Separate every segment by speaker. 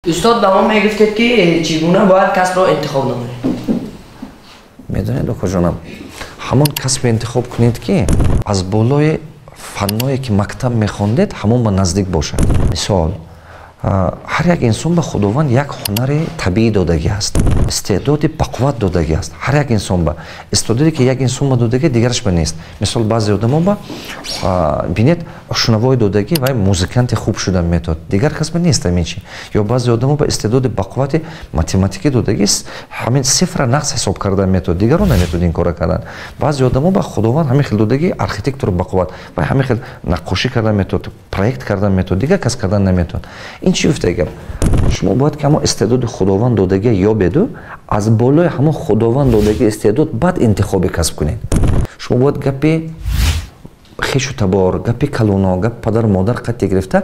Speaker 1: устод ба мо мегуфтед ки чӣ гуна бояд касбро интихоб намоед?
Speaker 2: медонед окоҷонам, ҳамон касбро интихоб кунед ки аз болои фанное ки мактаб мехондед ҳамон ба наздик бошад. мисол, ҳар як инсон ба худованд як ҳунари табиӣ додагӣ аст, истеъдоди бақувват додагӣ аст. Ҳар як инсон ба истеъдоде ки як инсон ба додагӣ дигараш ба нест. Мисол баъзе одамо ба бинед шунавои додагӣ вай музиканти хуб шуда метод, дигар кас ба нест ҳамин чи. Ё баъзе одамо ба истеъдоди бақуввати математикӣ додагӣ ҳамин сифра нақс ҳисоб кардан метод, дигарон наметод ин кора кардан. Баъзе одамо ба худованд ҳамин хел додагӣ архитектори бақувват вай ҳамин хел наққошӣ кардан метод, проект кардан метод, дигар кас кардан наметод. ин чӣ гуфта гап? Шумо бояд ки ҳамон истеъдоди худованд додагӣ ёбеду аз болои ҳамон худованд додагӣ истеъдод баъд интихоби касб кунед. Шумо бояд гапи хешу табор, гапи калоно, гапи падару модар қатъи гирифта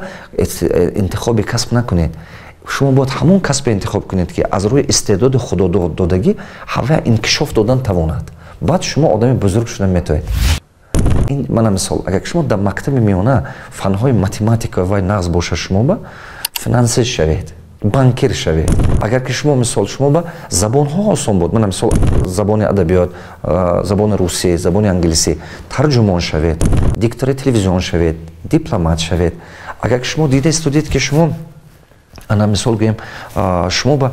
Speaker 2: интихоби касб накунед. шумо бояд ҳамон касбро интихоб кунед ки аз рӯи истеъдоди худододагӣ ҳава инкишоф додан тавонад. баъд шумо одами бузург шудан метавонед. ин мана мисол, агар шумо дар мактаби миёна фанҳои математика вай нағз боша, шумо ба финансист шавед, банкир шавед. агар ки шумо мисол шумо ба забонҳо осон буд, мана мисол забони адабиёт, забони русӣ, забони англисӣ тарҷумон шавед, диктори телевизион шавед, дипломат шавед. агар ки шумо дида истудед ки шумо ана мисол гӯем шумо ба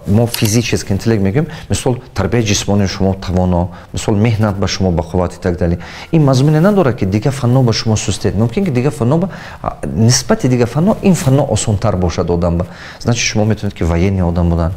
Speaker 2: мо физически интеллект мегӯем, мисол тарбияи ҷисмонии шумо тавоно, мисол меҳнат ба шумо бақувват и так дале. ин мазмуне надорад ки дигар фанно ба шумо сустед. мумкин ки дигар фанно ба нисбати дигар фанно ин фанно осонтар бошад одам ба. значит шумо метавонед ки военный одам будан.